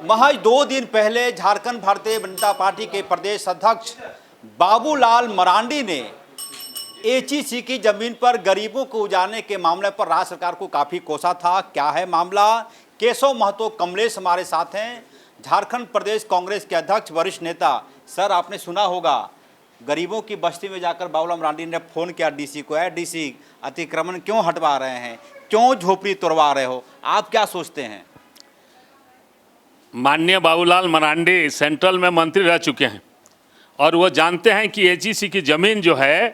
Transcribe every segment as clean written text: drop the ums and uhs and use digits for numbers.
महज 2 दिन पहले झारखंड भारतीय जनता पार्टी के प्रदेश अध्यक्ष बाबूलाल मरांडी ने एचईसी की जमीन पर गरीबों को उजाड़ने के मामले पर राज्य सरकार को काफी कोसा था। क्या है मामला? केशव महतो कमलेश हमारे साथ हैं, झारखंड प्रदेश कांग्रेस के अध्यक्ष वरिष्ठ नेता। सर, आपने सुना होगा गरीबों की बस्ती में जाकर बाबूलाल मरांडी ने फोन किया डीसी को, है डीसी अतिक्रमण क्यों हटवा रहे हैं, क्यों झोपड़ी तोड़वा रहे हो, आप क्या सोचते हैं? माननीय बाबूलाल मरांडी सेंट्रल में मंत्री रह चुके हैं और वो जानते हैं कि एचईसी की ज़मीन जो है,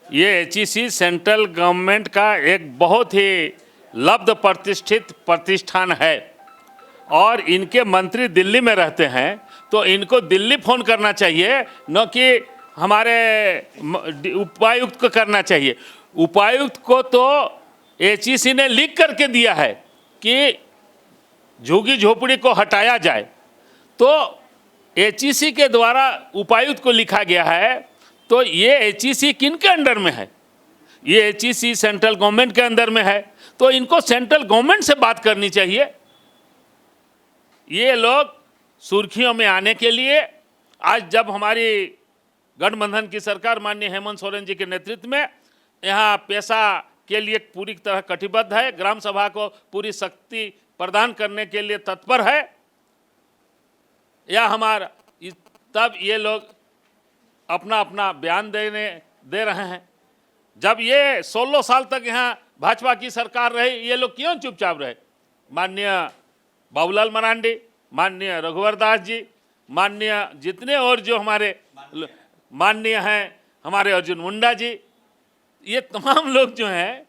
ये एचईसी सेंट्रल गवर्नमेंट का एक बहुत ही लब्ध प्रतिष्ठित प्रतिष्ठान है और इनके मंत्री दिल्ली में रहते हैं, तो इनको दिल्ली फ़ोन करना चाहिए, न कि हमारे उपायुक्त को करना चाहिए। उपायुक्त को तो एचईसी ने लिख करके दिया है कि झुग्गी झोपड़ी को हटाया जाए, तो एचईसी के द्वारा उपायुक्त को लिखा गया है। तो ये एचईसी किनके अंडर में है? ये एचईसी सेंट्रल गवर्नमेंट के अंदर में है, तो इनको सेंट्रल गवर्नमेंट से बात करनी चाहिए। ये लोग सुर्खियों में आने के लिए आज जब हमारी गठबंधन की सरकार माननीय हेमंत सोरेन जी के नेतृत्व में यहाँ पेशा के लिए पूरी तरह कटिबद्ध है, ग्राम सभा को पूरी शक्ति प्रदान करने के लिए तत्पर है, या हमारा तब ये लोग अपना अपना बयान दे रहे हैं। जब ये 16 साल तक यहाँ भाजपा की सरकार रही, ये लोग क्यों चुपचाप रहे? माननीय बाबूलाल मरांडी, माननीय रघुवर दास जी, माननीय जितने और जो हमारे माननीय हैं, हमारे अर्जुन मुंडा जी, ये तमाम लोग जो हैं,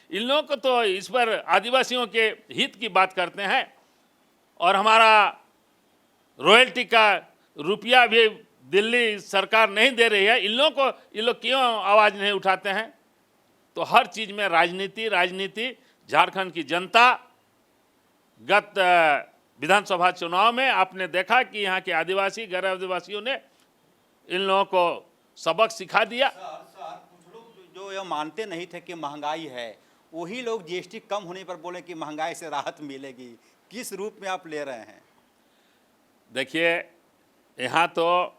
इन लोगों को तो इस पर आदिवासियों के हित की बात करते हैं और हमारा रॉयल्टी का रुपया भी दिल्ली सरकार नहीं दे रही है। इन लोग क्यों आवाज़ नहीं उठाते हैं? तो हर चीज़ में राजनीति झारखंड की जनता गत विधानसभा चुनाव में आपने देखा कि यहाँ के आदिवासी गैर आदिवासियों ने इन लोगों को सबक सिखा दिया। सर, कुछ लोग जो ये मानते नहीं थे कि महंगाई है, वही लोग जीएसटी कम होने पर बोले कि महंगाई से राहत मिलेगी। किस रूप में आप ले रहे हैं? देखिए, यहाँ तो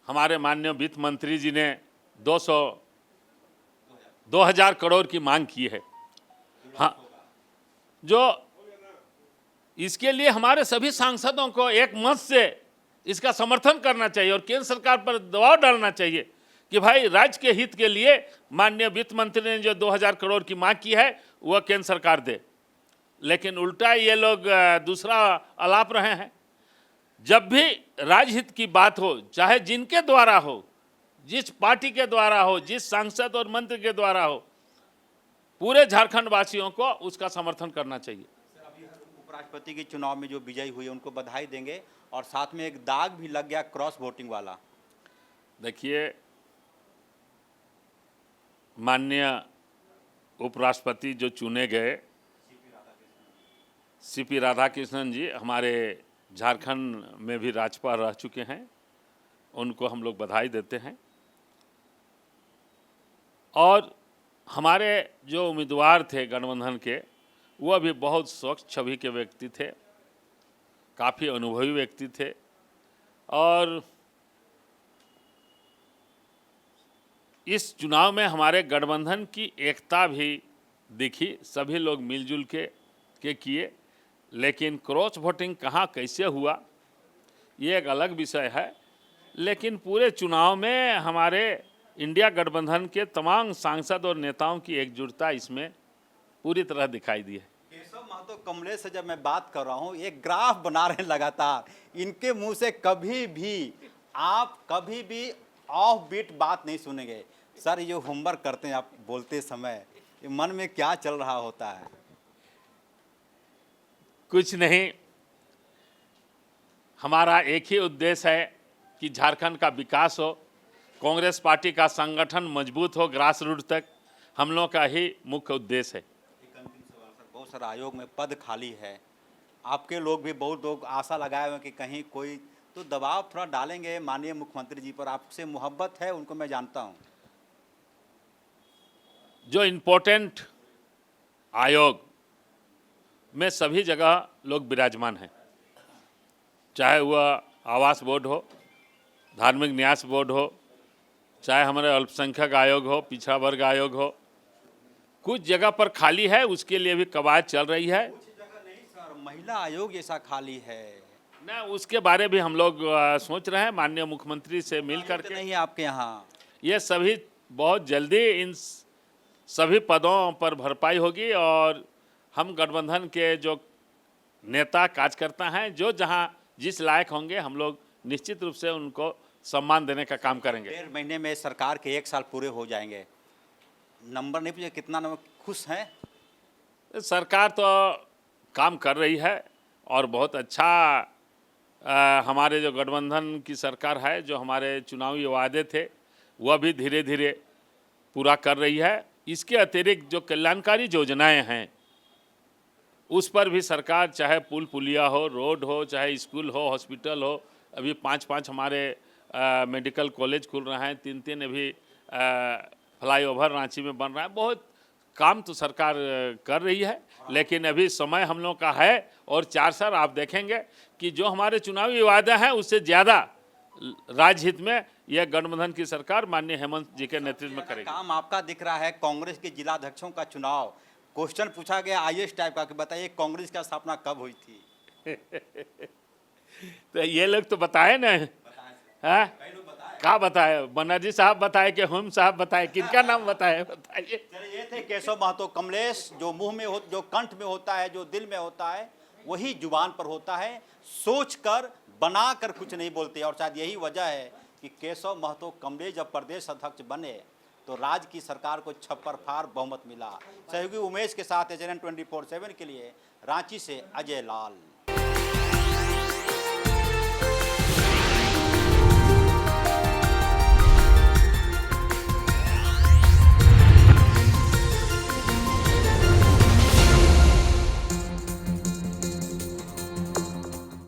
हमारे माननीय वित्त मंत्री जी ने 2000 करोड़ की मांग की है। हाँ, जो इसके लिए हमारे सभी सांसदों को एक मत से इसका समर्थन करना चाहिए और केंद्र सरकार पर दबाव डालना चाहिए कि भाई राज्य के हित के लिए माननीय वित्त मंत्री ने जो 2000 करोड़ की मांग की है वह केंद्र सरकार दे। लेकिन उल्टा ये लोग दूसरा आलाप रहे हैं। जब भी राजहित की बात हो, चाहे जिनके द्वारा हो, जिस पार्टी के द्वारा हो, जिस सांसद और मंत्री के द्वारा हो, पूरे झारखंड वासियों को उसका समर्थन करना चाहिए। सर, अभी उपराष्ट्रपति के चुनाव में जो विजयी हुई उनको बधाई देंगे और साथ में एक दाग भी लग गया क्रॉस वोटिंग वाला। देखिए, माननीय उपराष्ट्रपति जो चुने गए सीपी राधाकृष्णन जी हमारे झारखंड में भी राज्यपाल रह चुके हैं, उनको हम लोग बधाई देते हैं। और हमारे जो उम्मीदवार थे गठबंधन के, वह भी बहुत स्वच्छ छवि के व्यक्ति थे, काफ़ी अनुभवी व्यक्ति थे और इस चुनाव में हमारे गठबंधन की एकता भी दिखी, सभी लोग मिलजुल के किए। लेकिन क्रॉस वोटिंग कहाँ कैसे हुआ ये एक अलग विषय है, लेकिन पूरे चुनाव में हमारे इंडिया गठबंधन के तमाम सांसद और नेताओं की एकजुटता इसमें पूरी तरह दिखाई दी है। केशव महतो कमलेश से जब मैं बात कर रहा हूँ, एक ग्राफ बना रहे हैं लगातार, इनके मुंह से कभी भी ऑफ बीट बात नहीं सुनेंगे। सर, ये होमवर्क करते हैं आप बोलते समय, ये मन में क्या चल रहा होता है? कुछ नहीं, हमारा एक ही उद्देश्य है कि झारखंड का विकास हो, कांग्रेस पार्टी का संगठन मजबूत हो, ग्रास रूट तक, हम लोग का ही मुख्य उद्देश्य है। एक अंतिम सवाल सर, बहुत सारा आयोग में पद खाली है, आपके लोग भी बहुत लोग आशा लगाए हुए हैं कि कहीं कोई तो दबाव थोड़ा डालेंगे माननीय मुख्यमंत्री जी पर, आपसे मोहब्बत है उनको मैं जानता हूं। जो इम्पोर्टेंट आयोग में सभी जगह लोग विराजमान हैं, चाहे वह आवास बोर्ड हो, धार्मिक न्यास बोर्ड हो, चाहे हमारे अल्पसंख्यक आयोग हो, पिछड़ा वर्ग आयोग हो, कुछ जगह पर खाली है, उसके लिए भी कवायद चल रही है। कुछ जगह नहीं सर, महिला आयोग ऐसा खाली है। ना उसके बारे में हम लोग सोच रहे हैं माननीय मुख्यमंत्री से मिल करके। नहीं है आपके यहाँ? ये सभी बहुत जल्दी इन सभी पदों पर भरपाई होगी और हम गठबंधन के जो नेता कार्यकर्ता हैं जो जहां जिस लायक होंगे हम लोग निश्चित रूप से उनको सम्मान देने का काम करेंगे। 1.5 महीने में सरकार के 1 साल पूरे हो जाएंगे। नंबर नहीं पूछे कितना नंबर, खुश हैं? सरकार तो काम कर रही है और बहुत अच्छा हमारे जो गठबंधन की सरकार है, जो हमारे चुनावी वादे थे वह भी धीरे धीरे पूरा कर रही है। इसके अतिरिक्त जो कल्याणकारी योजनाएं हैं उस पर भी सरकार, चाहे पुल पुलिया हो, रोड हो, चाहे स्कूल हो, हॉस्पिटल हो, अभी 5-5 हमारे मेडिकल कॉलेज खुल रहे हैं, 3-3 अभी फ्लाईओवर रांची में बन रहा है। बहुत काम तो सरकार कर रही है, लेकिन अभी समय हम लोग का है और 4 साल आप देखेंगे कि जो हमारे चुनावी वादे हैं उससे ज़्यादा राज्य हित में यह गठबंधन की सरकार माननीय हेमंत जी के नेतृत्व में करेगी। काम आपका दिख रहा है। कांग्रेस के जिलाध्यक्षों का चुनाव, क्वेश्चन पूछा गया आईएएस टाइप का कि बताइए कांग्रेस की स्थापना कब हुई थी? तो ये लोग तो बताए ना, हाँ क्या बताए? बनर्जी साहब बताए कि हम साहब बताए, किनका नाम बताए बताइए? ये थे केशव महतो। कमलेश जो मुंह में हो, जो कंठ में होता है, जो दिल में होता है, वही जुबान पर होता है। सोच कर बना कर कुछ नहीं बोलते और शायद यही वजह है कि केशव महतो कमलेश जब प्रदेश अध्यक्ष बने तो राज्य की सरकार को छप्पर फाड़ बहुमत मिला। सहयोगी उमेश के साथ एचएनएन 24/7 के लिए रांची से अजय लाल।